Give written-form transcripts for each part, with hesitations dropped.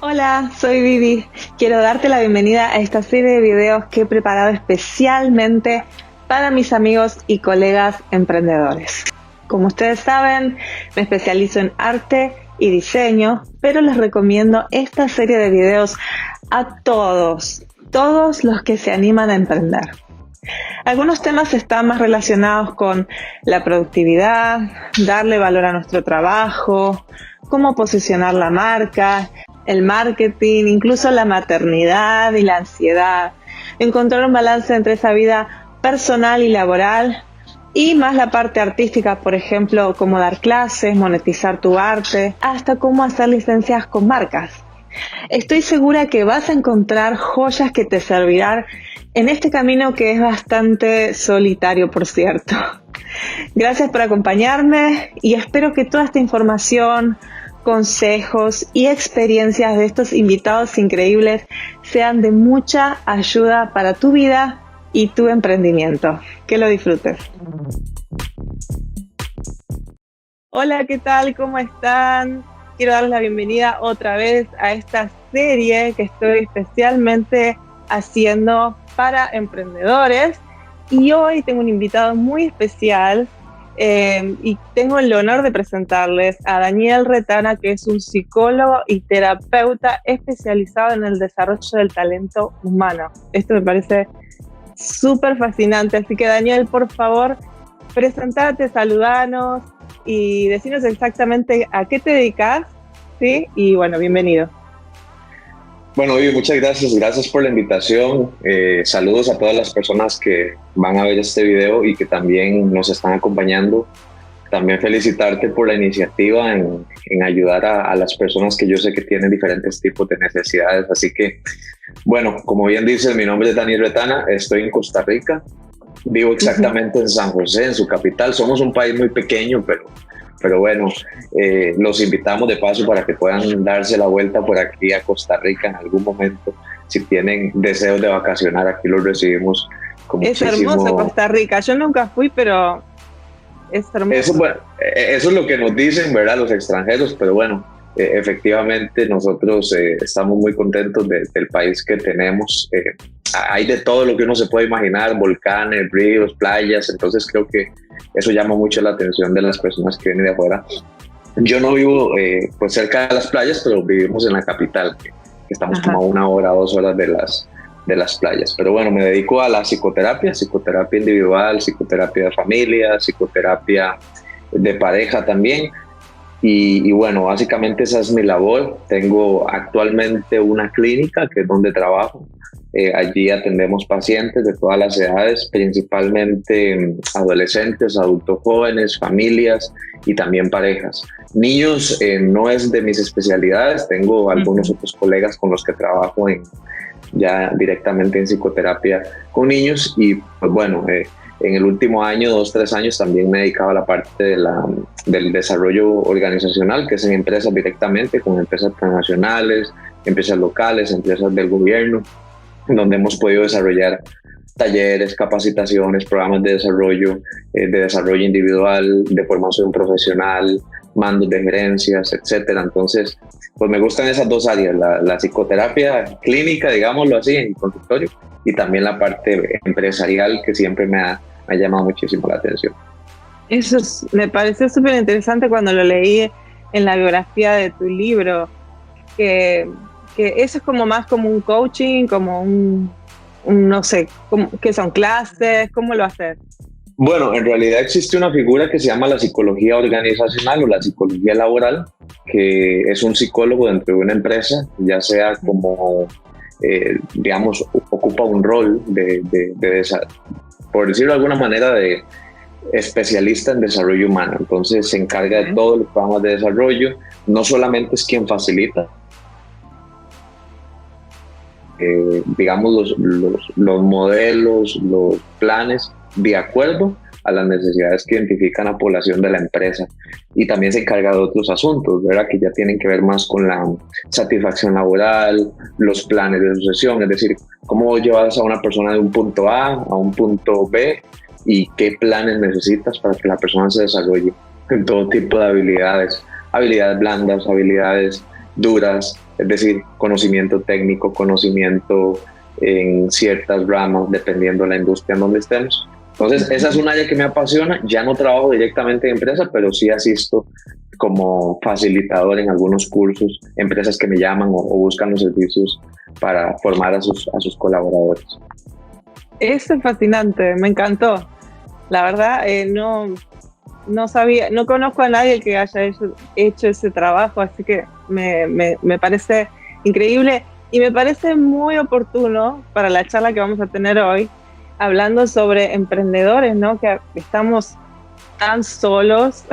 Hola, soy Vivi. Quiero darte la bienvenida a esta serie de videos que he preparado especialmente para mis amigos y colegas emprendedores. Como ustedes saben, me especializo en arte y diseño, pero les recomiendo esta serie de videos a todos los que se animan a emprender. Algunos temas están más relacionados con la productividad, darle valor a nuestro trabajo, cómo posicionar la marca, el marketing, incluso la maternidad y la ansiedad, encontrar un balance entre esa vida personal y laboral y más la parte artística, por ejemplo, cómo dar clases, monetizar tu arte, hasta cómo hacer licencias con marcas. Estoy segura que vas a encontrar joyas que te servirán en este camino que es bastante solitario, por cierto. Gracias por acompañarme y espero que toda esta información, consejos y experiencias de estos invitados increíbles sean de mucha ayuda para tu vida y tu emprendimiento. Que lo disfrutes. Hola, ¿qué tal? ¿Cómo están? Quiero darles la bienvenida otra vez a esta serie que estoy especialmente haciendo para emprendedores. Y hoy tengo un invitado muy especial y tengo el honor de presentarles a Daniel Retana, que es un psicólogo y terapeuta especializado en el desarrollo del talento humano. Esto me parece súper fascinante, así que Daniel, por favor, presentate, saludanos y decinos exactamente a qué te dedicas, ¿sí? Y bueno, bienvenido. Bueno, Vivi, muchas gracias por la invitación. Saludos a todas las personas que van a ver este video y que también nos están acompañando. También felicitarte por la iniciativa en ayudar a las personas que yo sé que tienen diferentes tipos de necesidades. Así que, bueno, como bien dices, mi nombre es Daniel Retana, estoy en Costa Rica, vivo exactamente en San José, en su capital. Somos un país muy pequeño, pero bueno, los invitamos de paso para que puedan darse la vuelta por aquí a Costa Rica en algún momento. Si tienen deseos de vacacionar, aquí los recibimos con Es muchísimo... hermoso Costa Rica, yo nunca fui, pero es hermoso. Eso, bueno, eso es lo que nos dicen, ¿verdad? Los extranjeros, pero bueno, efectivamente nosotros estamos muy contentos del país que tenemos. Hay de todo lo que uno se puede imaginar, volcanes, ríos, playas, entonces creo que eso llama mucho la atención de las personas que vienen de afuera. Yo no vivo pues cerca de las playas, pero vivimos en la capital, que estamos como a 1 hora, 2 horas de las playas. Pero bueno, me dedico a la psicoterapia individual, psicoterapia de familia, psicoterapia de pareja también. Y bueno, básicamente esa es mi labor. Tengo actualmente una clínica que es donde trabajo. Allí atendemos pacientes de todas las edades, principalmente adolescentes, adultos jóvenes, familias y también parejas. Niños no es de mis especialidades. Tengo algunos otros colegas con los que trabajo ya directamente en psicoterapia con niños y pues bueno, en el último año, 2, 3 años también me he dedicado a la parte del desarrollo organizacional, que es en empresas directamente, con empresas transnacionales, empresas locales, empresas del gobierno, donde hemos podido desarrollar talleres, capacitaciones, programas de desarrollo individual, de formación profesional, mandos de gerencias, etcétera. Entonces, pues me gustan esas dos áreas, la psicoterapia clínica, digámoslo así, en el consultorio, y también la parte empresarial que siempre me ha llamado muchísimo la atención. Eso me pareció súper interesante cuando lo leí en la biografía de tu libro, que eso es como más como un coaching, como un no sé, ¿qué son clases? ¿Cómo lo haces? Bueno, en realidad existe una figura que se llama la psicología organizacional o la psicología laboral, que es un psicólogo dentro de una empresa, ya sea como, digamos, ocupa un rol por decirlo de alguna manera, de especialista en desarrollo humano. Entonces se encarga de todos los programas de desarrollo, no solamente es quien facilita, digamos, los modelos, los planes, de acuerdo a las necesidades que identifican la población de la empresa, y también se encarga de otros asuntos, ¿verdad? Que ya tienen que ver más con la satisfacción laboral, los planes de sucesión, es decir, cómo llevas a una persona de un punto A a un punto B y qué planes necesitas para que la persona se desarrolle en todo tipo de habilidades blandas, habilidades duras, es decir, conocimiento técnico, conocimiento en ciertas ramas, dependiendo de la industria en donde estemos. Entonces, esa es un área que me apasiona. Ya no trabajo directamente en empresa, pero sí asisto como facilitador en algunos cursos, empresas que me llaman o buscan los servicios para formar a sus colaboradores. Eso es fascinante, me encantó. La verdad, no sabía, no conozco a nadie que haya hecho ese trabajo, así que me parece increíble y me parece muy oportuno para la charla que vamos a tener hoy, hablando sobre emprendedores, ¿no? Que estamos tan solos.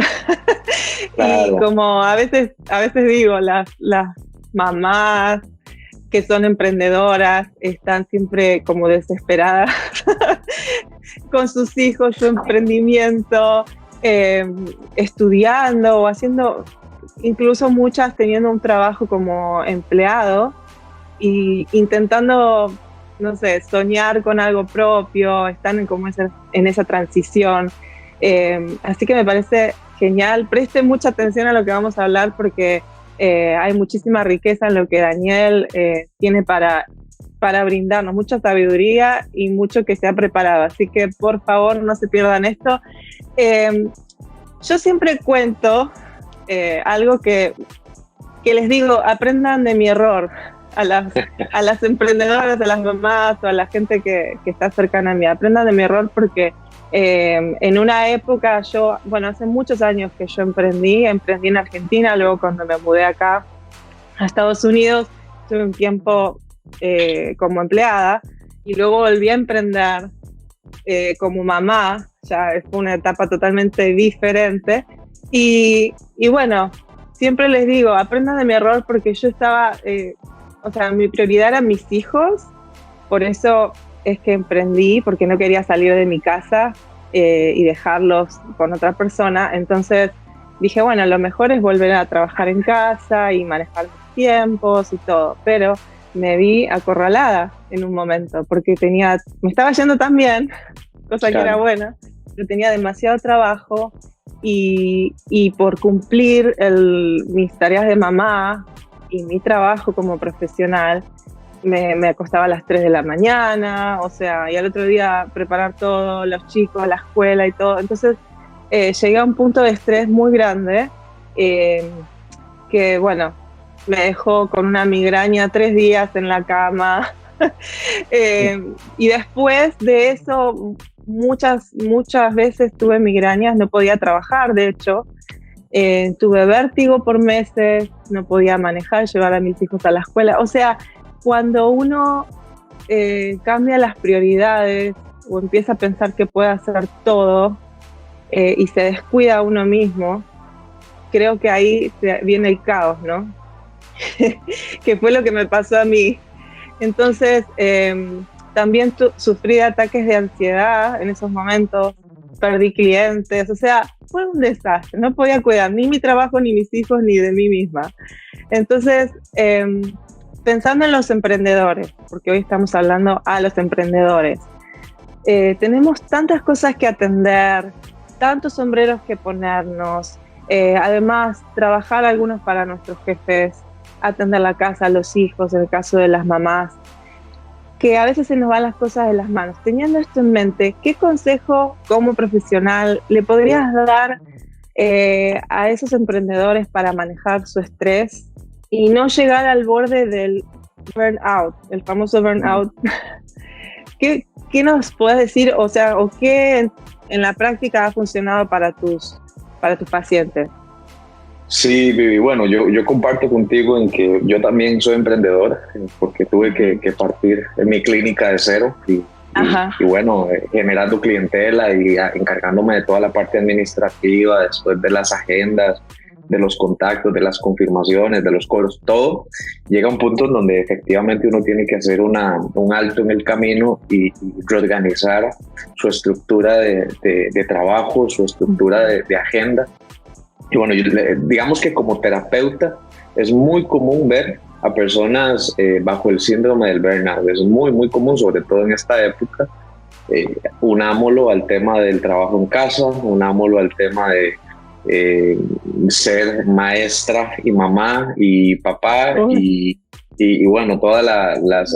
Claro. Y como a veces digo, las mamás que son emprendedoras están siempre como desesperadas con sus hijos, su emprendimiento, estudiando o haciendo, incluso muchas teniendo un trabajo como empleado y intentando, no sé, soñar con algo propio, están en esa transición. Así que me parece genial. Presten mucha atención a lo que vamos a hablar porque hay muchísima riqueza en lo que Daniel tiene para brindarnos, mucha sabiduría y mucho que se ha preparado. Así que por favor no se pierdan esto. Yo siempre cuento algo que les digo, aprendan de mi error. A las emprendedoras, a las mamás o a la gente que está cercana a mí, aprendan de mi error porque en una época hace muchos años que yo emprendí en Argentina, luego cuando me mudé acá a Estados Unidos, tuve un tiempo como empleada y luego volví a emprender como mamá, ya fue una etapa totalmente diferente y bueno, siempre les digo, aprendan de mi error porque yo estaba, mi prioridad eran mis hijos, por eso es que emprendí, porque no quería salir de mi casa y dejarlos con otra persona. Entonces dije, bueno, lo mejor es volver a trabajar en casa y manejar los tiempos y todo. Pero me vi acorralada en un momento, porque me estaba yendo tan bien, cosa que era buena, pero tenía demasiado trabajo y por cumplir mis tareas de mamá y mi trabajo como profesional, me acostaba a las 3 de la mañana, y al otro día preparar todo, los chicos, la escuela y todo. Entonces llegué a un punto de estrés muy grande que, bueno, me dejó con una migraña 3 días en la cama. Y después de eso, muchas veces tuve migrañas, no podía trabajar, de hecho. Tuve vértigo por meses, no podía manejar, llevar a mis hijos a la escuela. Cuando uno cambia las prioridades o empieza a pensar que puede hacer todo y se descuida a uno mismo, creo que ahí viene el caos, ¿no? Que fue lo que me pasó a mí. Entonces, también sufrí de ataques de ansiedad en esos momentos, perdí clientes, fue un desastre, no podía cuidar ni mi trabajo, ni mis hijos, ni de mí misma. Entonces, pensando en los emprendedores, porque hoy estamos hablando a los emprendedores, tenemos tantas cosas que atender, tantos sombreros que ponernos, además trabajar algunos para nuestros jefes, atender la casa, los hijos, en el caso de las mamás, que a veces se nos van las cosas de las manos. Teniendo esto en mente, ¿qué consejo como profesional le podrías dar a esos emprendedores para manejar su estrés y no llegar al borde del burnout, el famoso burnout? ¿Qué nos puedes decir? O qué en la práctica ha funcionado para tus pacientes. Sí, Vivi, bueno, yo comparto contigo en que yo también soy emprendedor, porque tuve que partir en mi clínica de cero y bueno, generando clientela y encargándome de toda la parte administrativa, después de las agendas, de los contactos, de las confirmaciones, de los cobros, todo llega a un punto en donde efectivamente uno tiene que hacer un alto en el camino y reorganizar su estructura de trabajo, su estructura de agenda. Y bueno, digamos que como terapeuta es muy común ver a personas bajo el síndrome del burnout. Es muy, muy común, sobre todo en esta época. Unámoslo al tema del trabajo en casa, unámoslo al tema ser maestra y mamá y papá y bueno, todos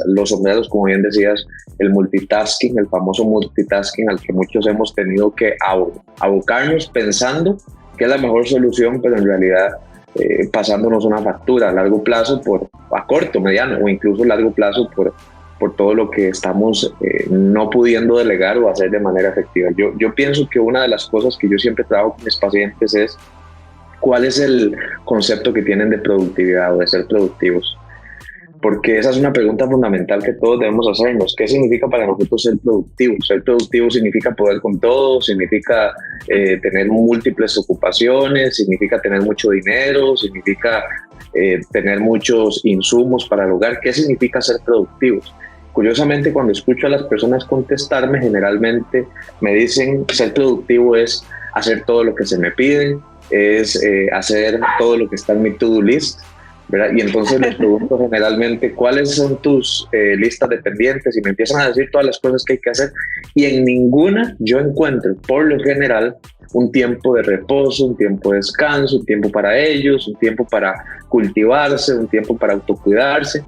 los sombreros, como bien decías, el multitasking, el famoso multitasking al que muchos hemos tenido que abocarnos pensando que es la mejor solución, pero en realidad pasándonos una factura a largo plazo, a corto, mediano o incluso largo plazo por todo lo que estamos no pudiendo delegar o hacer de manera efectiva. Yo pienso que una de las cosas que yo siempre trabajo con mis pacientes es cuál es el concepto que tienen de productividad o de ser productivos. Porque esa es una pregunta fundamental que todos debemos hacernos. ¿Qué significa para nosotros ser productivo? Ser productivo significa poder con todo, significa tener múltiples ocupaciones, significa tener mucho dinero, significa tener muchos insumos para el hogar. ¿Qué significa ser productivos? Curiosamente, cuando escucho a las personas contestarme, generalmente me dicen que ser productivo es hacer todo lo que se me pide, es hacer todo lo que está en mi to-do list, ¿verdad? Y entonces les pregunto generalmente cuáles son tus listas de pendientes y me empiezan a decir todas las cosas que hay que hacer y en ninguna yo encuentro, por lo general, un tiempo de reposo, un tiempo de descanso, un tiempo para ellos, un tiempo para cultivarse, un tiempo para autocuidarse.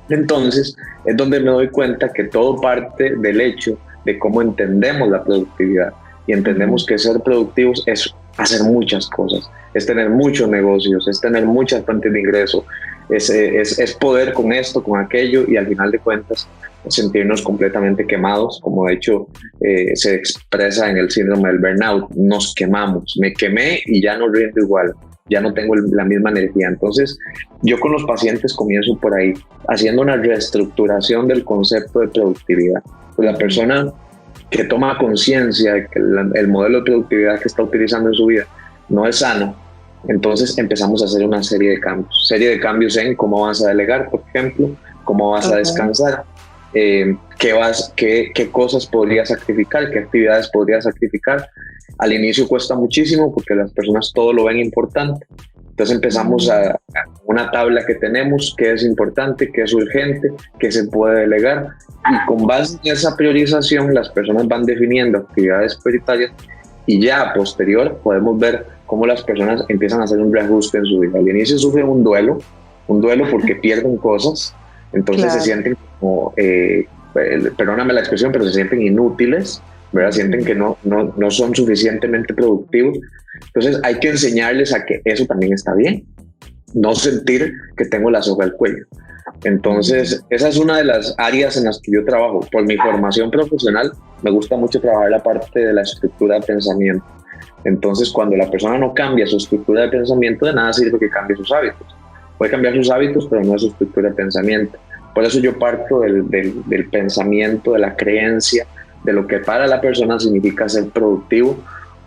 Entonces es donde me doy cuenta que todo parte del hecho de cómo entendemos la productividad y entendemos que ser productivos es hacer muchas cosas, es tener muchos negocios, es tener muchas fuentes de ingreso, es poder con esto, con aquello y al final de cuentas sentirnos completamente quemados, como de hecho se expresa en el síndrome del burnout. Nos quemamos, me quemé y ya no rindo igual, ya no tengo la misma energía. Entonces yo con los pacientes comienzo por ahí, haciendo una reestructuración del concepto de productividad. Pues la persona que toma conciencia de que el modelo de productividad que está utilizando en su vida no es sano, entonces empezamos a hacer una serie de cambios en cómo vas a delegar, por ejemplo, cómo vas a descansar, qué cosas podrías sacrificar, qué actividades podrías sacrificar. Al inicio cuesta muchísimo porque las personas todo lo ven importante. Entonces empezamos a una tabla que tenemos, qué es importante, qué es urgente, qué se puede delegar. Y con base en esa priorización, las personas van definiendo actividades prioritarias y ya a posterior podemos ver cómo las personas empiezan a hacer un reajuste en su vida. Al inicio sufren un duelo porque pierden cosas, entonces se sienten como, perdóname la expresión, pero se sienten inútiles, ¿verdad? Sienten que no son suficientemente productivos. Entonces hay que enseñarles a que eso también está bien, no sentir que tengo la soga al cuello. Entonces esa es una de las áreas en las que yo trabajo. Por mi formación profesional me gusta mucho trabajar la parte de la estructura de pensamiento. Entonces cuando la persona no cambia su estructura de pensamiento, de nada sirve que cambie sus hábitos. Puede cambiar sus hábitos, pero no su estructura de pensamiento. Por eso yo parto del pensamiento, de la creencia, de lo que para la persona significa ser productivo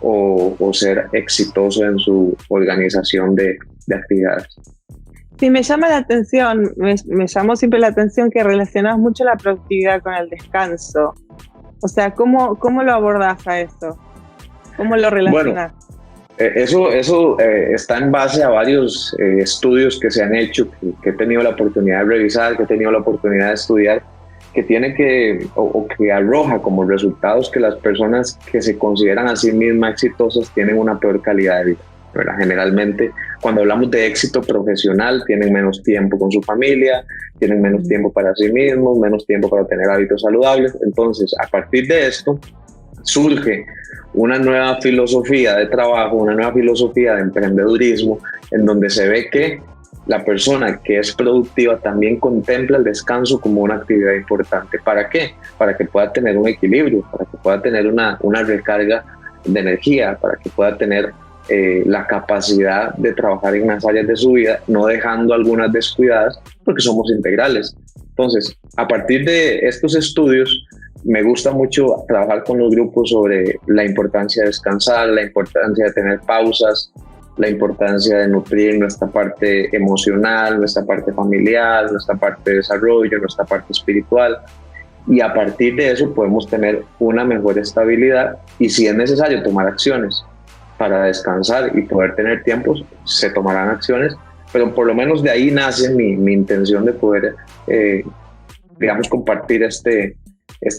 o ser exitoso en su organización de actividades. Sí, me llama la atención, me llamó siempre la atención que relacionas mucho la productividad con el descanso. O sea, ¿cómo lo abordás a eso? ¿Cómo lo relacionas? Bueno, eso está en base a varios estudios que se han hecho, que he tenido la oportunidad de revisar, que he tenido la oportunidad de estudiar, que tiene que arroja como resultados que las personas que se consideran a sí mismas exitosas tienen una peor calidad de vida, ¿verdad? Generalmente, cuando hablamos de éxito profesional, tienen menos tiempo con su familia, tienen menos tiempo para sí mismos, menos tiempo para tener hábitos saludables. Entonces, a partir de esto, surge una nueva filosofía de trabajo, una nueva filosofía de emprendedurismo, en donde se ve que la persona que es productiva también contempla el descanso como una actividad importante. ¿Para qué? Para que pueda tener un equilibrio, para que pueda tener una recarga de energía, para que pueda tener la capacidad de trabajar en unas áreas de su vida, no dejando algunas descuidadas, porque somos integrales. Entonces, a partir de estos estudios, me gusta mucho trabajar con los grupos sobre la importancia de descansar, la importancia de tener pausas, la importancia de nutrir nuestra parte emocional, nuestra parte familiar, nuestra parte de desarrollo, nuestra parte espiritual. Y a partir de eso podemos tener una mejor estabilidad y si es necesario tomar acciones para descansar y poder tener tiempos, se tomarán acciones, pero por lo menos de ahí nace mi intención de poder, digamos, compartir este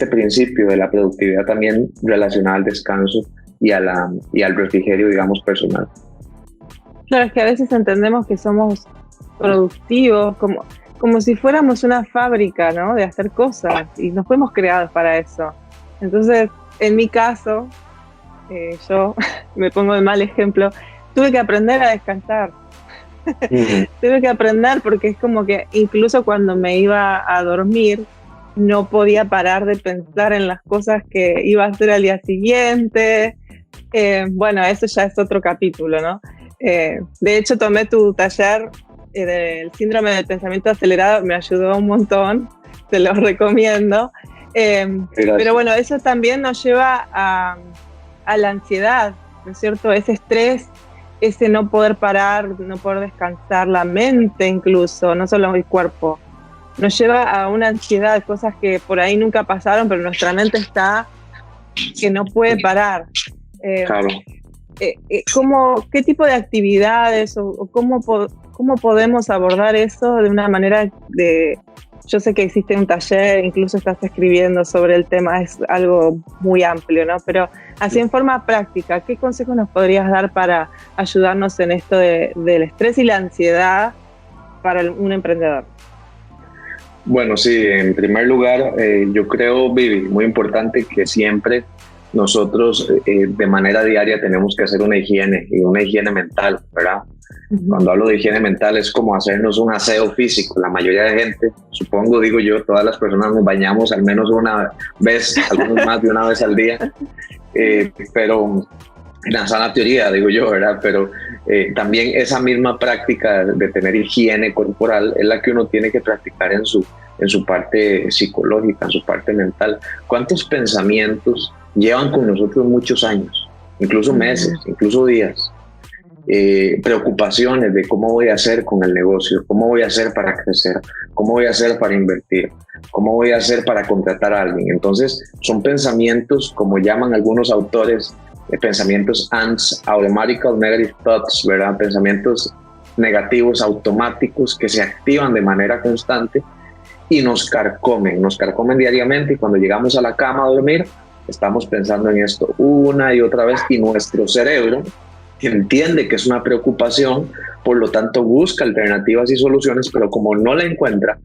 principio de la productividad también relacionada al descanso y al refrigerio, digamos, personal. Claro, es que a veces entendemos que somos productivos, como si fuéramos una fábrica, ¿no? De hacer cosas, y no fuimos creados para eso. Entonces, en mi caso, yo me pongo de mal ejemplo, tuve que aprender a descansar. Ujú. Tuve que aprender porque es como que incluso cuando me iba a dormir, no podía parar de pensar en las cosas que iba a hacer al día siguiente. Bueno, eso ya es otro capítulo, ¿no? De hecho, tomé tu taller del síndrome del pensamiento acelerado, me ayudó un montón, te lo recomiendo. Pero Gracias. bueno, eso también nos lleva a la ansiedad, ¿no es cierto? Ese estrés, ese no poder parar, no poder descansar, la mente incluso, no solo el cuerpo, nos lleva a una ansiedad, cosas que por ahí nunca pasaron, pero nuestra mente está que no puede parar. Eh, Claro. ¿Qué tipo de actividades o cómo podemos abordar eso de una manera de... Yo sé que existe un taller, incluso estás escribiendo sobre el tema, es algo muy amplio, ¿no? Pero así en forma práctica, ¿qué consejos nos podrías dar para ayudarnos en esto del estrés y la ansiedad para un emprendedor? Bueno, sí, en primer lugar, yo creo, Vivi, muy importante que siempre nosotros de manera diaria tenemos que hacer una higiene y una higiene mental, ¿verdad? Cuando hablo de higiene mental es como hacernos un aseo físico. La mayoría de gente, supongo, digo yo, todas las personas nos bañamos al menos una vez, algunos más de una vez al día, pero en la sana teoría, digo yo, ¿verdad? Pero también esa misma práctica de tener higiene corporal es la que uno tiene que practicar en su parte psicológica, en su parte mental. ¿Cuántos pensamientos llevan con nosotros muchos años, incluso meses, incluso días? Preocupaciones de cómo voy a hacer con el negocio, cómo voy a hacer para crecer, cómo voy a hacer para invertir, cómo voy a hacer para contratar a alguien. Entonces son pensamientos, como llaman algunos autores, pensamientos ANTS, Automatical Negative Thoughts, ¿verdad? Pensamientos negativos automáticos que se activan de manera constante y nos carcomen diariamente, y cuando llegamos a la cama a dormir estamos pensando en esto una y otra vez, y nuestro cerebro entiende que es una preocupación, por lo tanto busca alternativas y soluciones, pero como no la encuentra,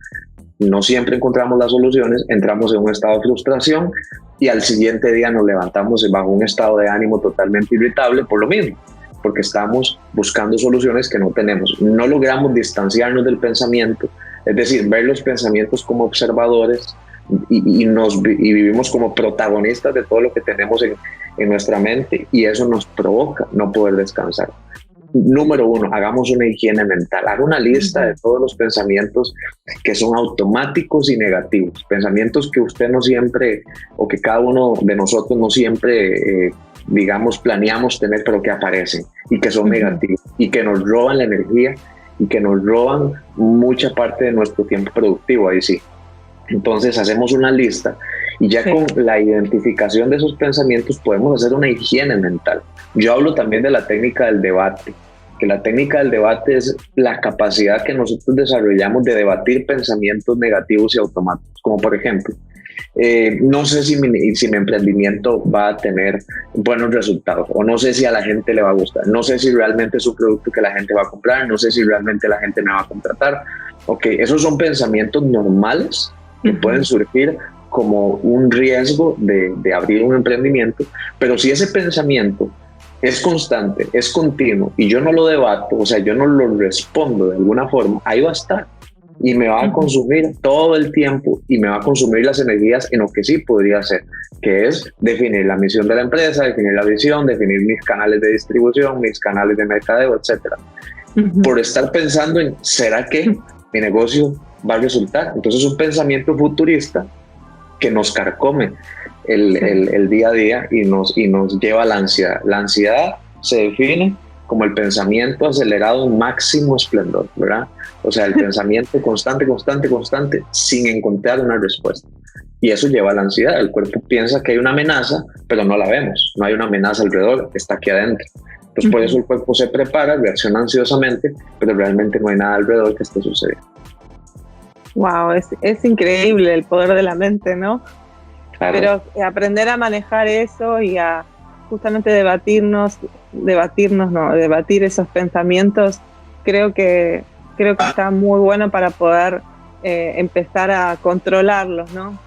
no siempre encontramos las soluciones, entramos en un estado de frustración y al siguiente día nos levantamos bajo un estado de ánimo totalmente irritable por lo mismo, porque estamos buscando soluciones que no tenemos. No logramos distanciarnos del pensamiento, es decir, ver los pensamientos como observadores y vivimos como protagonistas de todo lo que tenemos en nuestra mente, y eso nos provoca no poder descansar. Número uno, hagamos una higiene mental. Haga una lista de todos los pensamientos que son automáticos y negativos. Pensamientos que usted no siempre, o que cada uno de nosotros no siempre, digamos, planeamos tener, pero que aparecen y que son negativos y que nos roban la energía y que nos roban mucha parte de nuestro tiempo productivo. Ahí sí. Entonces hacemos una lista y ya con la identificación de esos pensamientos podemos hacer una higiene mental. Yo hablo también de la técnica del debate, que la técnica del debate es la capacidad que nosotros desarrollamos de debatir pensamientos negativos y automáticos, como por ejemplo, no sé si mi emprendimiento va a tener buenos resultados, o no sé si a la gente le va a gustar, no sé si realmente es un producto que la gente va a comprar, no sé si realmente la gente me va a contratar. Ok, esos son pensamientos normales que pueden surgir como un riesgo de abrir un emprendimiento, pero si ese pensamiento es constante, es continuo, y yo no lo debato, o sea, yo no lo respondo de alguna forma, ahí va a estar y me va a consumir todo el tiempo y me va a consumir las energías en lo que sí podría hacer, que es definir la misión de la empresa, definir la visión, definir mis canales de distribución, mis canales de mercadeo, etcétera. Por estar pensando en, ¿será que mi negocio va a resultar? Entonces es un pensamiento futurista que nos carcome el día a día y nos lleva a la ansiedad. La ansiedad se define como el pensamiento acelerado en máximo esplendor, ¿verdad? O sea, el pensamiento constante, sin encontrar una respuesta. Y eso lleva a la ansiedad. El cuerpo piensa que hay una amenaza, pero no la vemos. No hay una amenaza alrededor, está aquí adentro. Entonces, por eso el cuerpo se prepara, reacciona ansiosamente, pero realmente no hay nada alrededor que esté sucediendo. Wow, es increíble el poder de la mente, ¿no? Claro. Pero aprender a manejar eso y a justamente debatir esos pensamientos, creo que está muy bueno para poder empezar a controlarlos, ¿no?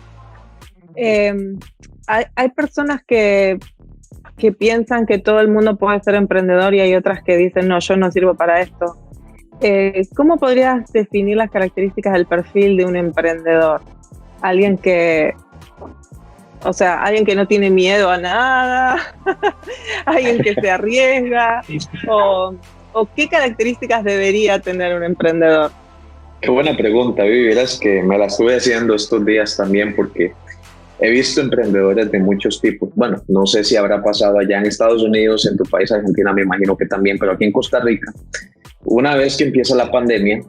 Hay personas que piensan que todo el mundo puede ser emprendedor y hay otras que dicen, no, yo no sirvo para esto. ¿Cómo podrías definir las características del perfil de un emprendedor? Alguien que no tiene miedo a nada, alguien que se arriesga, o qué características debería tener un emprendedor. Qué buena pregunta, Vivi. Verás que me la estuve haciendo estos días también porque he visto emprendedores de muchos tipos. Bueno, no sé si habrá pasado allá en Estados Unidos, en tu país, Argentina, me imagino que también, pero aquí en Costa Rica, una vez que empieza la pandemia,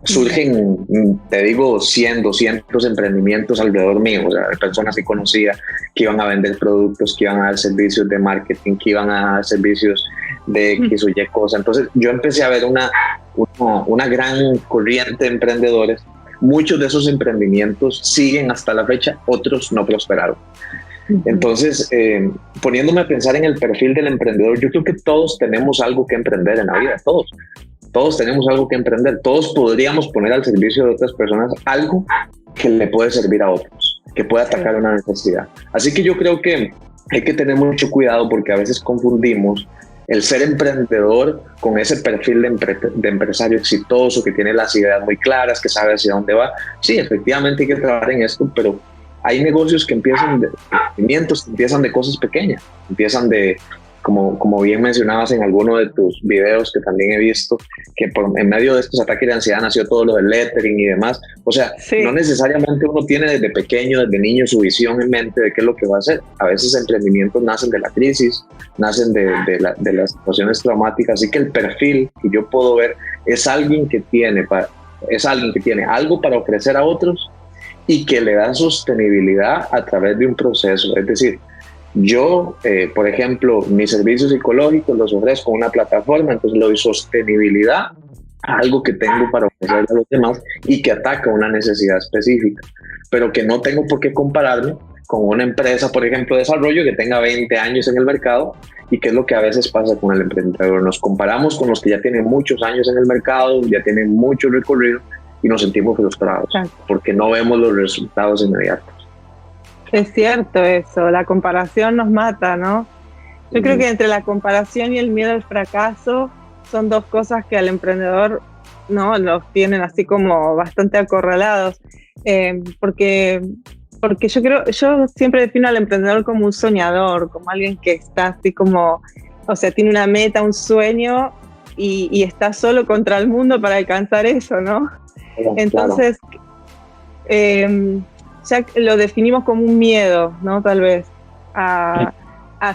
surgen, te digo, 100, 200 emprendimientos alrededor mío, o sea, personas que conocía que iban a vender productos, que iban a dar servicios de marketing, que iban a dar servicios de X o Y cosas. Entonces yo empecé a ver una gran corriente de emprendedores. Muchos de esos emprendimientos siguen hasta la fecha, otros no prosperaron. Entonces, poniéndome a pensar en el perfil del emprendedor, yo creo que todos tenemos algo que emprender en la vida, todos tenemos algo que emprender, todos podríamos poner al servicio de otras personas algo que le puede servir a otros, que pueda atacar una necesidad. Así que yo creo que hay que tener mucho cuidado porque a veces confundimos el ser emprendedor con ese perfil de empresario exitoso, que tiene las ideas muy claras, que sabe hacia dónde va. Sí, efectivamente hay que trabajar en esto, pero hay negocios que empiezan de cosas pequeñas, empiezan de, como bien mencionabas en alguno de tus videos que también he visto, que en medio de estos ataques de ansiedad nació todo lo del lettering y demás. O sea, no necesariamente uno tiene desde pequeño, desde niño, su visión en mente de qué es lo que va a hacer. A veces emprendimientos nacen de la crisis, nacen de las situaciones traumáticas, así que el perfil que yo puedo ver es alguien que tiene algo para ofrecer a otros y que le da sostenibilidad a través de un proceso. Es decir, yo, por ejemplo, mis servicios psicológicos los ofrezco en una plataforma, entonces le doy sostenibilidad a algo que tengo para ofrecer a los demás y que ataca una necesidad específica, pero que no tengo por qué compararme con una empresa, por ejemplo, de desarrollo que tenga 20 años en el mercado, y que es lo que a veces pasa con el emprendedor. Nos comparamos con los que ya tienen muchos años en el mercado, ya tienen mucho recorrido y nos sentimos frustrados porque no vemos los resultados inmediatos. Es cierto eso, la comparación nos mata, ¿no? Yo creo que entre la comparación y el miedo al fracaso son dos cosas que al emprendedor, ¿no?, los tienen así como bastante acorralados, porque yo siempre defino al emprendedor como un soñador, como alguien que está así como, o sea, tiene una meta, un sueño y está solo contra el mundo para alcanzar eso, ¿no? Entonces, ya lo definimos como un miedo, ¿no? Tal vez a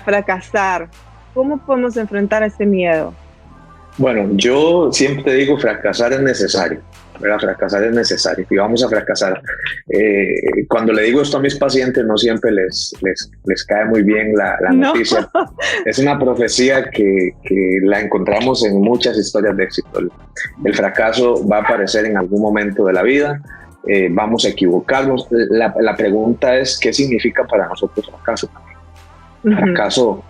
fracasar. ¿Cómo podemos enfrentar ese miedo? Bueno, yo siempre digo fracasar es necesario, ¿verdad? Fracasar es necesario y vamos a fracasar. Cuando le digo esto a mis pacientes no siempre les cae muy bien la noticia. Es una profecía que la encontramos en muchas historias de éxito. El fracaso va a aparecer en algún momento de la vida. Vamos a equivocarnos. La pregunta es, ¿qué significa para nosotros fracaso? Fracaso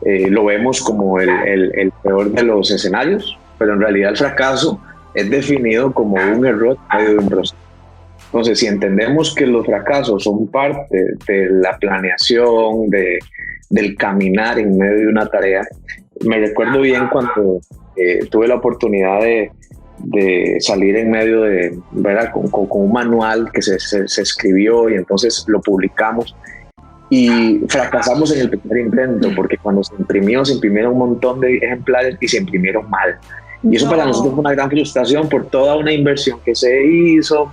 lo vemos como el peor de los escenarios, pero en realidad el fracaso es definido como un error en medio de un proceso. Entonces, si entendemos que los fracasos son parte de la planeación, del caminar en medio de una tarea, me recuerdo bien cuando tuve la oportunidad de salir en medio de, ¿verdad?, con un manual que se escribió y entonces lo publicamos y fracasamos en el primer intento porque cuando se imprimieron un montón de ejemplares y se imprimieron mal. Y eso para nosotros fue una gran frustración por toda una inversión que se hizo.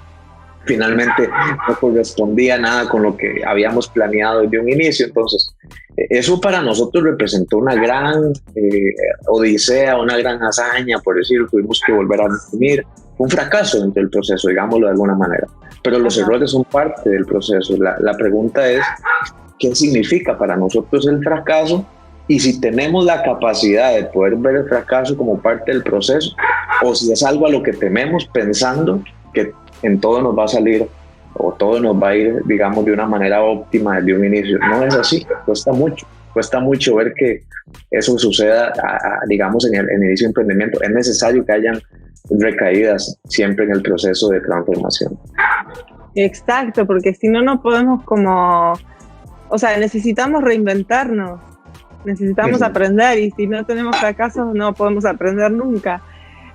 Finalmente no correspondía nada con lo que habíamos planeado desde un inicio. Entonces, eso para nosotros representó una gran odisea, una gran hazaña, por decirlo. Tuvimos que volver a imprimir. Fue un fracaso dentro del proceso, digámoslo de alguna manera. Pero los errores son parte del proceso. La pregunta es, ¿qué significa para nosotros el fracaso? Y si tenemos la capacidad de poder ver el fracaso como parte del proceso, o si es algo a lo que tememos pensando que en todo nos va a salir o todo nos va a ir, digamos, de una manera óptima desde un inicio. No es así, cuesta mucho. cuesta mucho ver que eso suceda, digamos, en el inicio de emprendimiento. Es necesario que hayan recaídas siempre en el proceso de transformación. Exacto, porque si no, no podemos o sea, necesitamos reinventarnos, necesitamos aprender, y si no tenemos fracasos no podemos aprender nunca.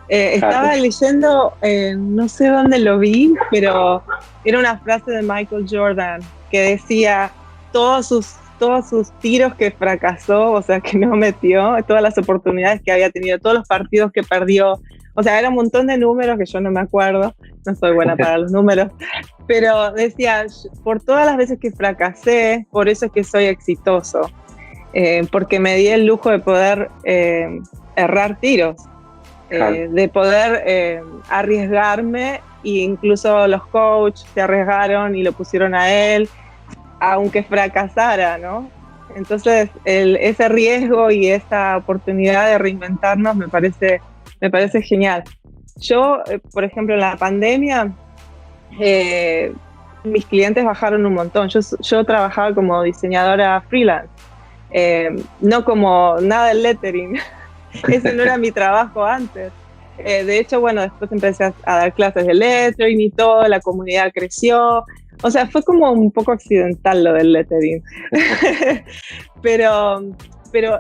Estaba leyendo, no sé dónde lo vi, pero era una frase de Michael Jordan que decía: todos sus tiros que fracasó, o sea, que no metió, todas las oportunidades que había tenido, todos los partidos que perdió, o sea, era un montón de números que yo no me acuerdo, no soy buena para los números, pero decía: por todas las veces que fracasé, por eso es que soy exitoso, porque me di el lujo de poder errar tiros. De poder arriesgarme, e incluso los coaches se arriesgaron y lo pusieron a él, aunque fracasara, ¿no? Entonces ese riesgo y esa oportunidad de reinventarnos me parece genial. Yo, por ejemplo, en la pandemia, mis clientes bajaron un montón. Yo trabajaba como diseñadora freelance, no como nada de lettering. Ese no era mi trabajo antes. De hecho, bueno, después empecé a dar clases de lettering y todo, la comunidad creció. O sea, fue como un poco accidental lo del lettering. pero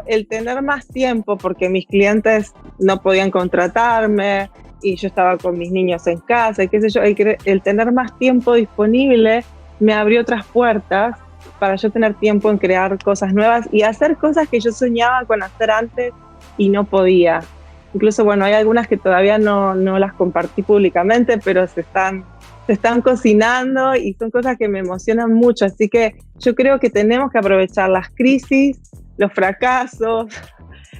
el tener más tiempo, porque mis clientes no podían contratarme y yo estaba con mis niños en casa y qué sé yo, el tener más tiempo disponible me abrió otras puertas para yo tener tiempo en crear cosas nuevas y hacer cosas que yo soñaba con hacer antes y no podía. Incluso, bueno, hay algunas que todavía no las compartí públicamente, pero se están cocinando y son cosas que me emocionan mucho. Así que yo creo que tenemos que aprovechar las crisis, los fracasos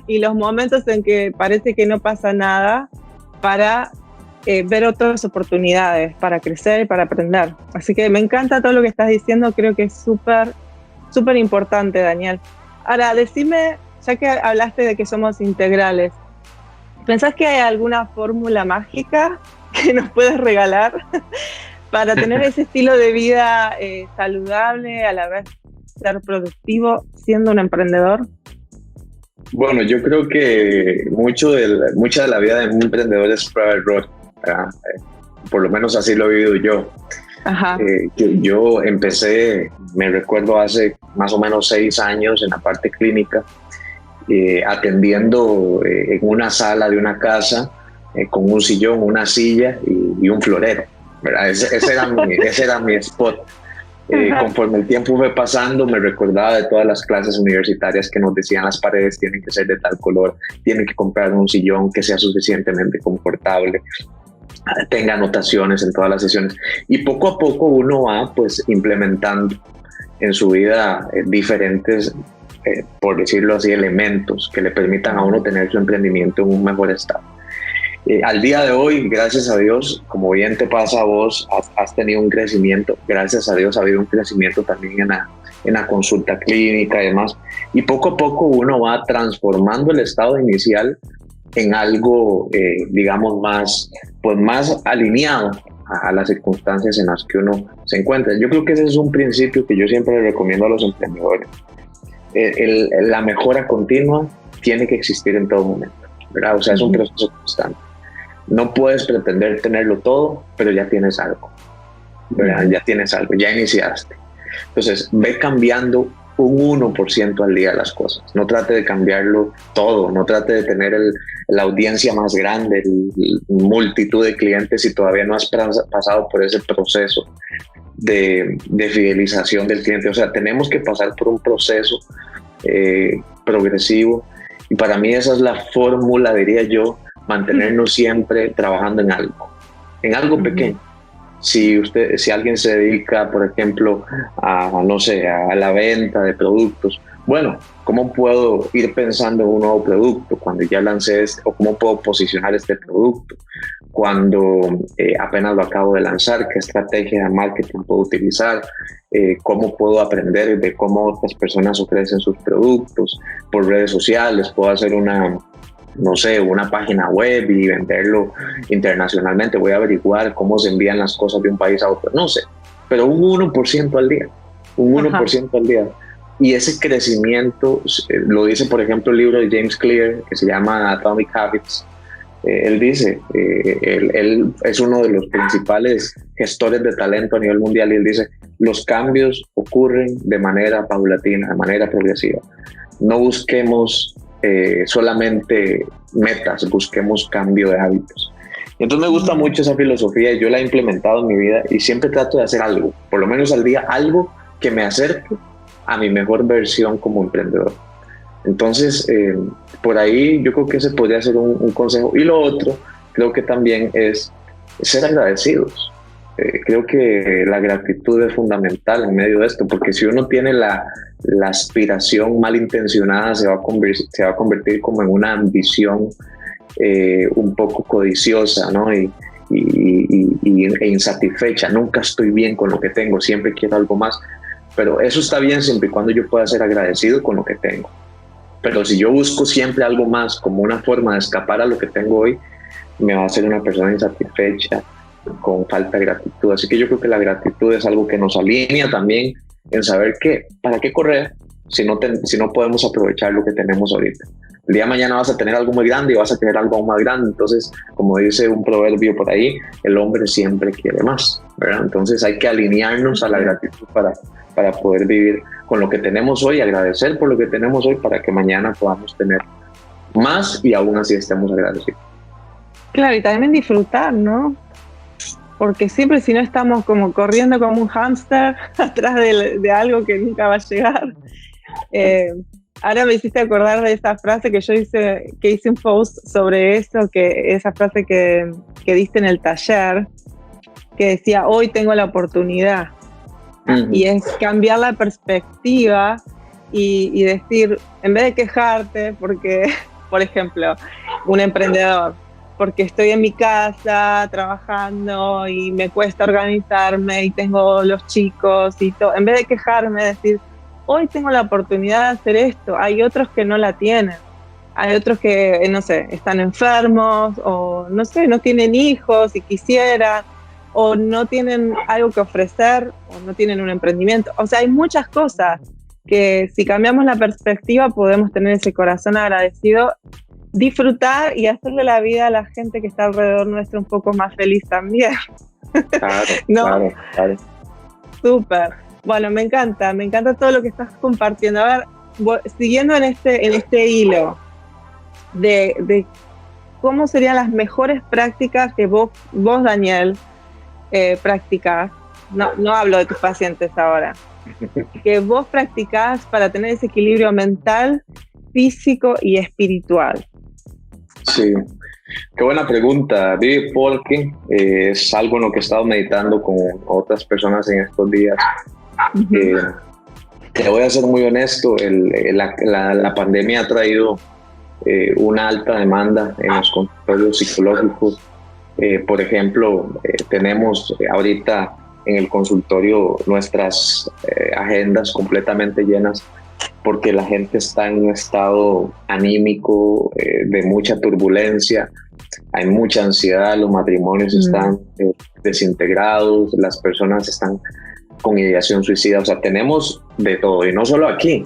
y los momentos en que parece que no pasa nada para ver otras oportunidades, para crecer y para aprender. Así que me encanta todo lo que estás diciendo, creo que es súper, súper importante, Daniel. Ahora, decime, ya que hablaste de que somos integrales, ¿pensás que hay alguna fórmula mágica que nos puedes regalar para tener ese estilo de vida saludable, a la vez ser productivo siendo un emprendedor? Bueno, yo creo que mucha de la vida de un emprendedor es prueba y error. Por lo menos así lo he vivido yo. Ajá. Yo empecé, me recuerdo, hace más o menos 6 años en la parte clínica, atendiendo en una sala de una casa con un sillón, una silla y un florero, ¿verdad? Ese era mi spot. Conforme el tiempo fue pasando, me recordaba de todas las clases universitarias que nos decían: las paredes tienen que ser de tal color, tienen que comprar un sillón que sea suficientemente confortable, tenga anotaciones en todas las sesiones, y poco a poco uno va pues implementando en su vida diferentes, por decirlo así, elementos que le permitan a uno tener su emprendimiento en un mejor estado. Al día de hoy, gracias a Dios, como bien te pasa a vos, has tenido un crecimiento. Gracias a Dios ha habido un crecimiento también en la consulta clínica y demás, y poco a poco uno va transformando el estado inicial en algo, digamos, más alineado a las circunstancias en las que uno se encuentra. Yo creo que ese es un principio que yo siempre le recomiendo a los emprendedores. La mejora continua tiene que existir en todo momento, ¿verdad? O sea, es un proceso constante. No puedes pretender tenerlo todo, pero ya tienes algo, ¿verdad? Ya tienes algo, ya iniciaste. Entonces, ve cambiando un 1% al día las cosas. No trate de cambiarlo todo, no trate de tener la audiencia más grande, multitud de clientes si todavía no has pasado por ese proceso de fidelización del cliente. O sea, tenemos que pasar por un proceso progresivo, y para mí esa es la fórmula, diría yo, mantenernos siempre trabajando en algo pequeño. Si alguien se dedica, por ejemplo, a la venta de productos, bueno, ¿cómo puedo ir pensando en un nuevo producto cuando ya lancé o cómo puedo posicionar este producto cuando apenas lo acabo de lanzar? ¿Qué estrategia de marketing puedo utilizar? ¿Cómo puedo aprender de cómo otras personas ofrecen sus productos por redes sociales? ¿Puedo hacer una página web y venderlo internacionalmente? Voy a averiguar cómo se envían las cosas de un país a otro, no sé, pero un 1% al día, un 1% al día. Y ese crecimiento, lo dice por ejemplo el libro de James Clear, que se llama Atomic Habits. Él dice, él es uno de los principales gestores de talento a nivel mundial, y él dice, los cambios ocurren de manera paulatina, de manera progresiva. No busquemos solamente metas, busquemos cambio de hábitos. Y entonces me gusta mucho esa filosofía, y yo la he implementado en mi vida, y siempre trato de hacer algo, por lo menos al día, algo que me acerque a mi mejor versión como emprendedor. Entonces, por ahí yo creo que ese podría ser un consejo. Y lo otro, creo que también es ser agradecidos. Creo que la gratitud es fundamental en medio de esto, porque si uno tiene la aspiración malintencionada, se va a convertir como en una ambición un poco codiciosa, ¿no? E insatisfecha. Nunca estoy bien con lo que tengo, siempre quiero algo más. Pero eso está bien siempre y cuando yo pueda ser agradecido con lo que tengo. Pero si yo busco siempre algo más como una forma de escapar a lo que tengo hoy, me va a hacer una persona insatisfecha, con falta de gratitud. Así que yo creo que la gratitud es algo que nos alinea también en saber que, ¿para qué correr si no podemos aprovechar lo que tenemos ahorita? El día de mañana vas a tener algo muy grande y vas a tener algo aún más grande. Entonces, como dice un proverbio por ahí, el hombre siempre quiere más, ¿verdad? Entonces hay que alinearnos a la gratitud para poder vivir con lo que tenemos hoy, agradecer por lo que tenemos hoy para que mañana podamos tener más y aún así estemos agradecidos. Claro, y también disfrutar, ¿no? Porque siempre si no estamos como corriendo como un hámster atrás de algo que nunca va a llegar. Ahora me hiciste acordar de esa frase que yo hice un post sobre eso, que esa frase que diste en el taller, que decía, hoy tengo la oportunidad. Uh-huh. Y es cambiar la perspectiva y decir, en vez de quejarte, porque, por ejemplo, un emprendedor, porque estoy en mi casa trabajando y me cuesta organizarme y tengo los chicos y todo, en vez de quejarme, decir, hoy tengo la oportunidad de hacer esto. Hay otros que no la tienen. Hay otros que, no sé, están enfermos o, no sé, no tienen hijos y quisieran, o no tienen algo que ofrecer, o no tienen un emprendimiento. O sea, hay muchas cosas que si cambiamos la perspectiva podemos tener ese corazón agradecido, disfrutar y hacerle la vida a la gente que está alrededor nuestro un poco más feliz también. Claro, ¿no? claro. Súper. Bueno, me encanta todo lo que estás compartiendo. A ver, siguiendo en este hilo de cómo serían las mejores prácticas que vos Daniel, practicás. No hablo de tus pacientes ahora. Que vos practicás para tener ese equilibrio mental, físico y espiritual. Sí, qué buena pregunta, Vivi, porque es algo en lo que he estado meditando con otras personas en estos días. Te voy a ser muy honesto, la pandemia ha traído una alta demanda en los consultorios psicológicos. Por ejemplo, tenemos ahorita en el consultorio nuestras agendas completamente llenas porque la gente está en un estado anímico de mucha turbulencia, hay mucha ansiedad, los matrimonios están desintegrados, las personas están con ideación suicida, o sea, tenemos de todo, y no solo aquí.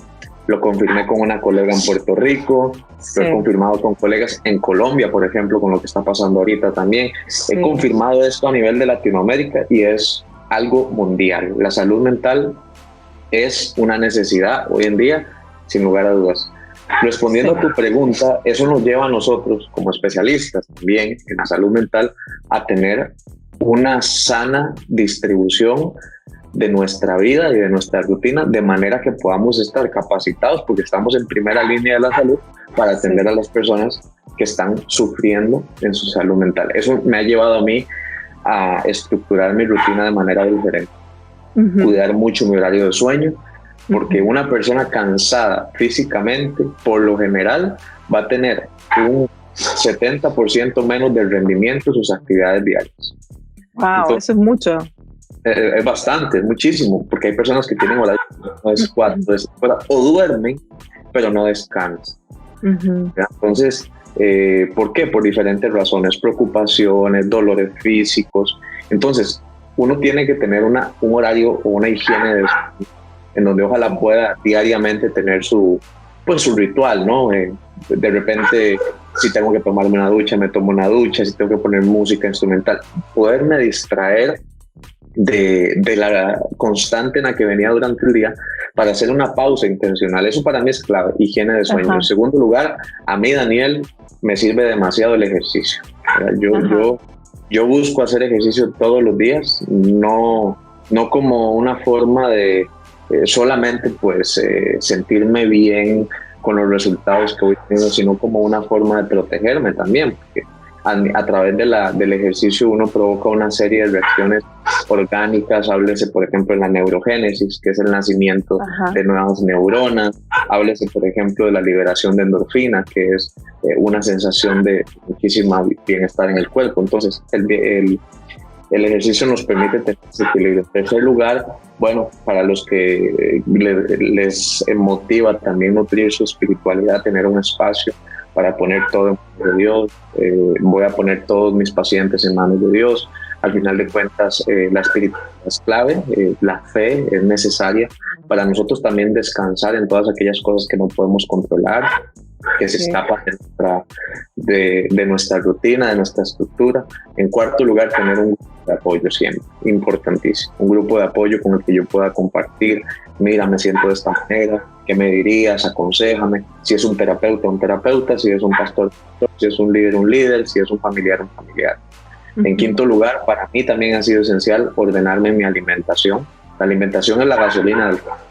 Lo confirmé con una colega en Puerto Rico, sí. Lo he confirmado con colegas en Colombia, por ejemplo, con lo que está pasando ahorita también. Sí. He confirmado esto a nivel de Latinoamérica y es algo mundial. La salud mental es una necesidad hoy en día, sin lugar a dudas. Respondiendo a tu pregunta, eso nos lleva a nosotros, como especialistas también en la salud mental, a tener una sana distribución de nuestra vida y de nuestra rutina, de manera que podamos estar capacitados, porque estamos en primera línea de la salud, para atender a las personas que están sufriendo en su salud mental. Eso me ha llevado a mí a estructurar mi rutina de manera diferente, cuidar mucho mi horario de sueño, porque una persona cansada físicamente, por lo general, va a tener un 70% menos de rendimiento en sus actividades diarias. Wow, entonces, eso es mucho. Es bastante, es muchísimo, porque hay personas que tienen horarios de 4 horas, o duermen, pero no descansan. Entonces, ¿por qué? Por diferentes razones, preocupaciones, dolores físicos. Entonces, uno tiene que tener un horario o una higiene de en donde ojalá pueda diariamente tener su ritual, ¿no? De repente, si tengo que tomarme una ducha, me tomo una ducha, si tengo que poner música instrumental, poderme distraer de la constante en la que venía durante el día para hacer una pausa intencional. Eso para mí es clave, higiene de sueño. En segundo lugar, a mí, Daniel, me sirve demasiado el ejercicio. Yo busco hacer ejercicio todos los días, no como una forma de solamente pues sentirme bien con los resultados que voy teniendo, sino como una forma de protegerme también, porque a través del ejercicio uno provoca una serie de reacciones orgánicas, háblese por ejemplo de la neurogénesis, que es el nacimiento de nuevas neuronas, háblese por ejemplo de la liberación de endorfina, que es una sensación de muchísima bienestar en el cuerpo. Entonces el ejercicio nos permite tener ese equilibrio. En tercer lugar, bueno, para los que les motiva también nutrir su espiritualidad, tener un espacio para poner todo en manos de Dios. Voy a poner todos mis pacientes en manos de Dios. Al final de cuentas, la espiritualidad es clave, la fe es necesaria para nosotros también descansar en todas aquellas cosas que no podemos controlar, que se escapan de nuestra rutina, de nuestra estructura. En cuarto lugar, tener un grupo de apoyo siempre, importantísimo. Un grupo de apoyo con el que yo pueda compartir, mira, me siento de esta manera, ¿qué me dirías? Aconséjame. Si es un terapeuta, si es un pastor, si es un líder, si es un familiar. En quinto lugar, para mí también ha sido esencial ordenarme mi alimentación. La alimentación es la gasolina del cuerpo.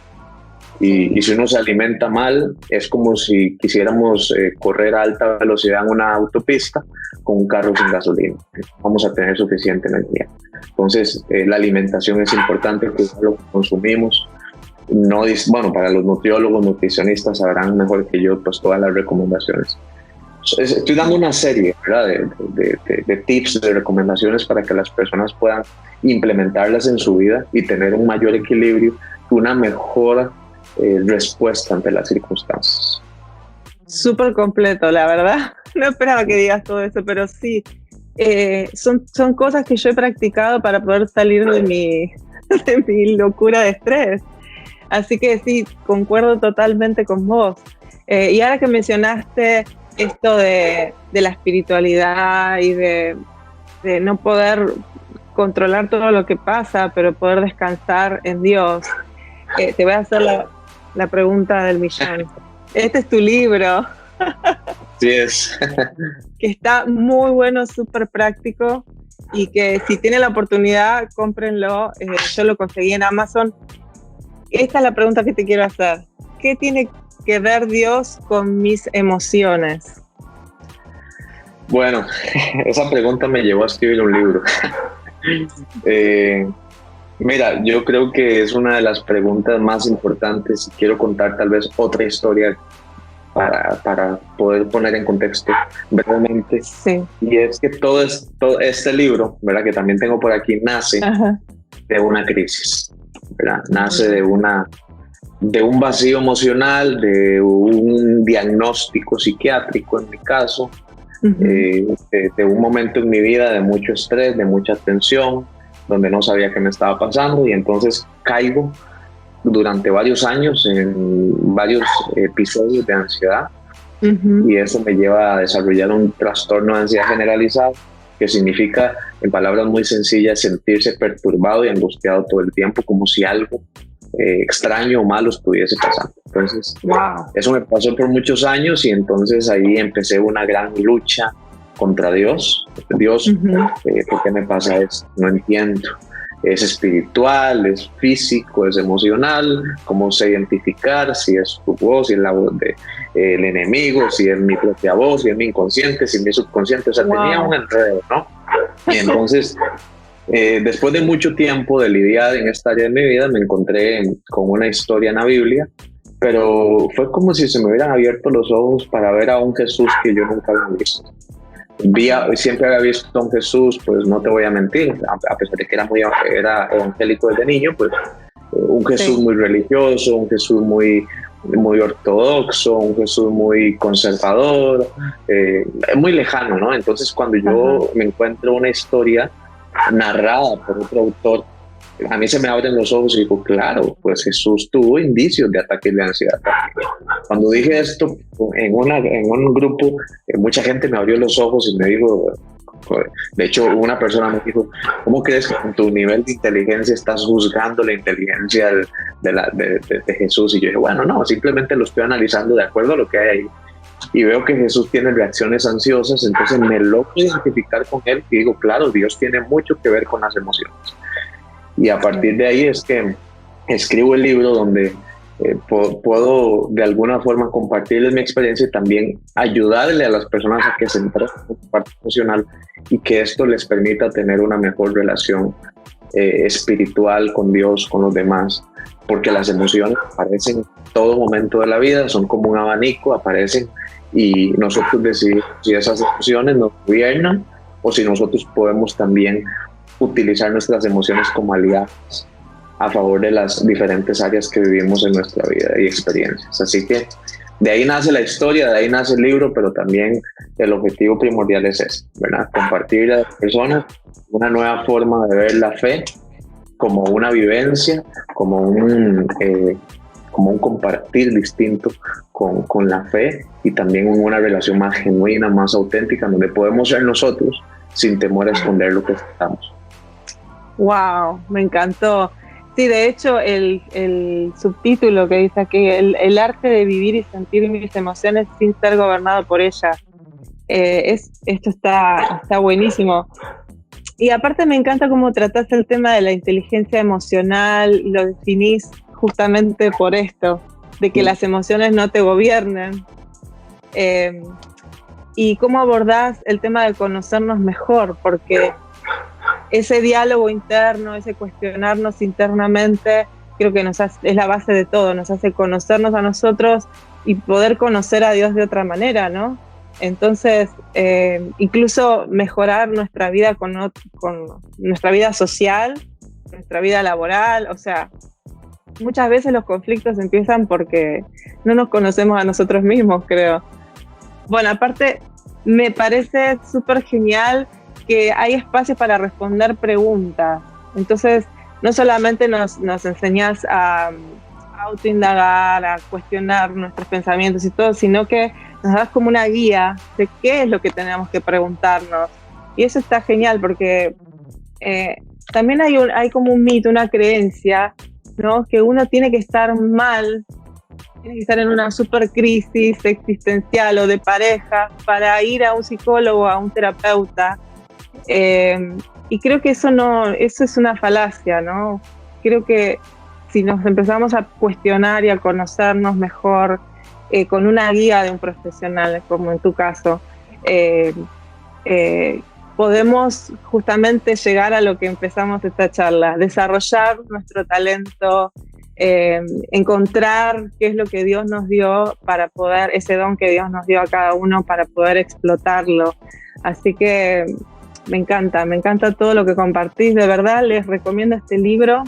Y si uno se alimenta mal, es como si quisiéramos correr a alta velocidad en una autopista con un carro sin gasolina. Vamos a tener suficiente energía. Entonces, la alimentación es importante, que lo que consumimos. Para los nutriólogos, nutricionistas sabrán mejor que yo pues todas las recomendaciones. Estoy dando una serie, ¿verdad?, de tips, de recomendaciones para que las personas puedan implementarlas en su vida y tener un mayor equilibrio, una mejor respuesta ante las circunstancias. Súper completo, la verdad. No esperaba que digas todo eso, pero sí, son cosas que yo he practicado para poder salir de mi locura de estrés. Así que sí, concuerdo totalmente con vos. Y ahora que mencionaste esto de la espiritualidad y de no poder controlar todo lo que pasa, pero poder descansar en Dios, te voy a hacer la pregunta del millón. Este es tu libro. Sí es. Que está muy bueno, súper práctico, y que si tienen la oportunidad, cómprenlo. Yo lo conseguí en Amazon. Esta es la pregunta que te quiero hacer. ¿Qué tiene que ver Dios con mis emociones? Bueno, esa pregunta me llevó a escribir un libro. Mira, yo creo que es una de las preguntas más importantes y quiero contar tal vez otra historia para poder poner en contexto brevemente. Sí. Y es que todo este libro, ¿verdad?, que también tengo por aquí, nace de una crisis, ¿verdad? Nace de un vacío emocional, de un diagnóstico psiquiátrico en mi caso, de un momento en mi vida de mucho estrés, de mucha tensión, donde no sabía qué me estaba pasando, y entonces caigo durante varios años en varios episodios de ansiedad, y eso me lleva a desarrollar un trastorno de ansiedad generalizado, que significa, en palabras muy sencillas, sentirse perturbado y angustiado todo el tiempo, como si algo extraño o malo estuviese pasando. Entonces, eso me pasó por muchos años, y entonces ahí empecé una gran lucha contra Dios. ¿Por qué me pasa esto? No entiendo. Es espiritual, es físico, es emocional. ¿Cómo sé identificar si es tu voz, si es la voz del enemigo, si es mi propia voz, si es mi inconsciente, si es mi subconsciente? O sea, tenía un enredo, ¿no? Y entonces, después de mucho tiempo de lidiar en esta área de mi vida, me encontré con una historia en la Biblia, pero fue como si se me hubieran abierto los ojos para ver a un Jesús que yo nunca había visto. Siempre había visto a un Jesús, pues no te voy a mentir, a pesar de que era evangélico desde niño, pues un Jesús muy religioso, un Jesús muy ortodoxo, un Jesús muy conservador, muy lejano, ¿no? Entonces, cuando yo me encuentro una historia narrada por otro autor a mí se me abren los ojos y digo, claro, pues Jesús tuvo indicios de ataques de ansiedad. Cuando dije esto en un grupo, mucha gente me abrió los ojos y me dijo, de hecho una persona me dijo, ¿cómo crees que con tu nivel de inteligencia estás juzgando la inteligencia de Jesús? Y yo dije, bueno, no, simplemente lo estoy analizando de acuerdo a lo que hay ahí. Y veo que Jesús tiene reacciones ansiosas, entonces me logro identificar con él y digo, claro, Dios tiene mucho que ver con las emociones. Y a partir de ahí es que escribo el libro donde puedo de alguna forma compartirles mi experiencia y también ayudarle a las personas a que se entren en su parte emocional y que esto les permita tener una mejor relación espiritual con Dios, con los demás, porque las emociones aparecen en todo momento de la vida, son como un abanico, aparecen y nosotros decidimos si esas emociones nos gobiernan o si nosotros podemos también utilizar nuestras emociones como aliadas a favor de las diferentes áreas que vivimos en nuestra vida y experiencias. Así que de ahí nace la historia, de ahí nace el libro, pero también el objetivo primordial es ese, ¿verdad? Compartir a las personas una nueva forma de ver la fe como una vivencia, como un compartir distinto con la fe y también una relación más genuina, más auténtica, donde podemos ser nosotros sin temor a esconder lo que estamos. Wow, me encantó. Sí, de hecho, el subtítulo que dice aquí, el arte de vivir y sentir mis emociones sin ser gobernado por ellas. Esto está buenísimo. Y aparte me encanta cómo tratás el tema de la inteligencia emocional, lo definís justamente por esto, de que las emociones no te gobiernen. Y cómo abordás el tema de conocernos mejor, porque ese diálogo interno, ese cuestionarnos internamente, creo que es la base de todo, nos hace conocernos a nosotros y poder conocer a Dios de otra manera, ¿no? Entonces, incluso mejorar nuestra vida con nuestra vida social, nuestra vida laboral, o sea, muchas veces los conflictos empiezan porque no nos conocemos a nosotros mismos, creo. Bueno, aparte, me parece súper genial que hay espacio para responder preguntas. Entonces, no solamente nos enseñás a autoindagar, a cuestionar nuestros pensamientos y todo, sino que nos das como una guía de qué es lo que tenemos que preguntarnos. Y eso está genial porque también hay como un mito, una creencia, ¿no? Que uno tiene que estar mal, tiene que estar en una super crisis existencial o de pareja para ir a un psicólogo, a un terapeuta. Y creo que eso es una falacia, ¿no? Creo que si nos empezamos a cuestionar y a conocernos mejor con una guía de un profesional, como en tu caso, podemos justamente llegar a lo que empezamos esta charla, desarrollar nuestro talento, encontrar qué es lo que Dios nos dio para poder, ese don que Dios nos dio a cada uno para poder explotarlo. Así que me encanta todo lo que compartís, de verdad les recomiendo este libro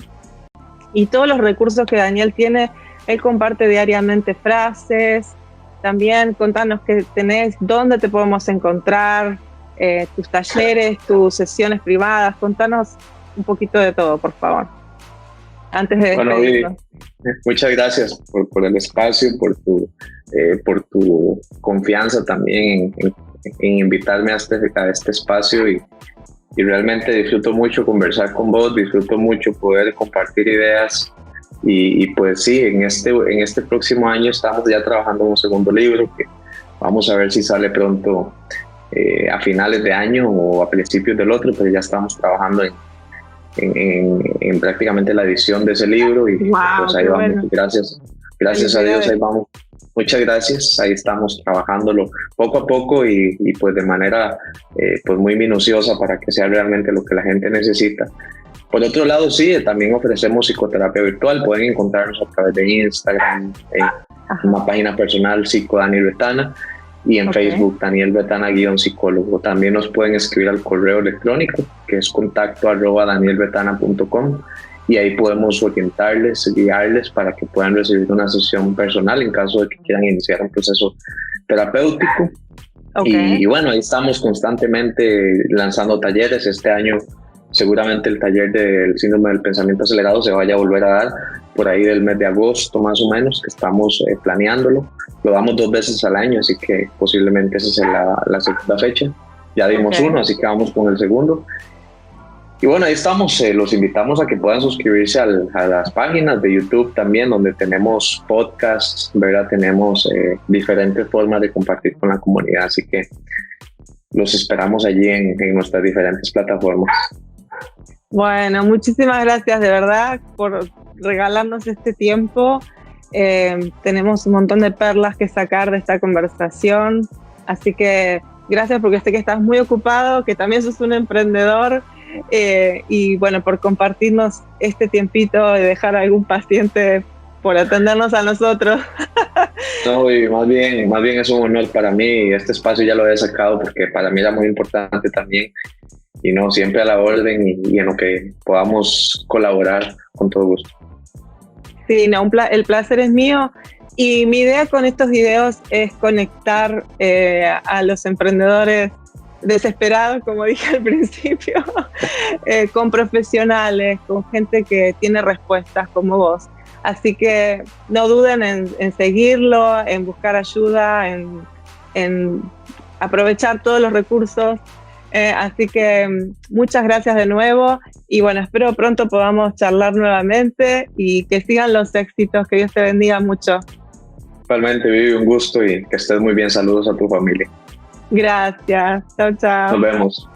y todos los recursos que Daniel tiene. Él comparte diariamente frases, también contanos qué tenés, dónde te podemos encontrar, tus talleres, tus sesiones privadas, contanos un poquito de todo, por favor, antes de despedirnos. Bueno, muchas gracias por el espacio, por tu confianza también en invitarme a este espacio y realmente disfruto mucho conversar con vos, disfruto mucho poder compartir ideas y pues sí, en este próximo año estamos ya trabajando en un segundo libro que vamos a ver si sale pronto a finales de año o a principios del otro, pero ya estamos trabajando en prácticamente la edición de ese libro y pues ahí vamos, bueno. Gracias a Dios, ahí vamos. Muchas gracias, ahí estamos trabajándolo poco a poco y pues de manera pues muy minuciosa para que sea realmente lo que la gente necesita. Por otro lado, sí, también ofrecemos psicoterapia virtual, pueden encontrarnos a través de Instagram, en una página personal, Psico Daniel Betana, y en Facebook, Daniel Betana-psicólogo. También nos pueden escribir al correo electrónico, que es contacto@danielbetana.com, y ahí podemos orientarles, guiarles para que puedan recibir una sesión personal en caso de que quieran iniciar un proceso terapéutico. Y bueno, ahí estamos constantemente lanzando talleres. Este año seguramente el taller del síndrome del pensamiento acelerado se vaya a volver a dar por ahí del mes de agosto más o menos, que estamos planeándolo. Lo damos 2 veces al año, así que posiblemente esa sea la segunda fecha. Ya dimos uno, así que vamos con el segundo. Y bueno, ahí estamos, los invitamos a que puedan suscribirse a las páginas de YouTube también, donde tenemos podcasts, ¿verdad? Tenemos diferentes formas de compartir con la comunidad, así que los esperamos allí en nuestras diferentes plataformas. Bueno, muchísimas gracias de verdad por regalarnos este tiempo. Tenemos un montón de perlas que sacar de esta conversación, así que gracias porque sé que estás muy ocupado, que también sos un emprendedor. Y bueno, por compartirnos este tiempito y dejar a algún paciente por atendernos a nosotros. No, y más bien es un honor para mí. Este espacio ya lo he sacado porque para mí era muy importante también, y no, siempre a la orden y en lo que podamos colaborar con todo gusto. Sí, no, el placer es mío, y mi idea con estos videos es conectar a los emprendedores desesperados, como dije al principio, con profesionales, con gente que tiene respuestas como vos. Así que no duden en seguirlo, en buscar ayuda, en aprovechar todos los recursos. Así que muchas gracias de nuevo, y bueno, espero pronto podamos charlar nuevamente y que sigan los éxitos, que Dios te bendiga mucho. Realmente, Vivi, un gusto y que estés muy bien. Saludos a tu familia. Gracias. Chao, chao. Nos vemos.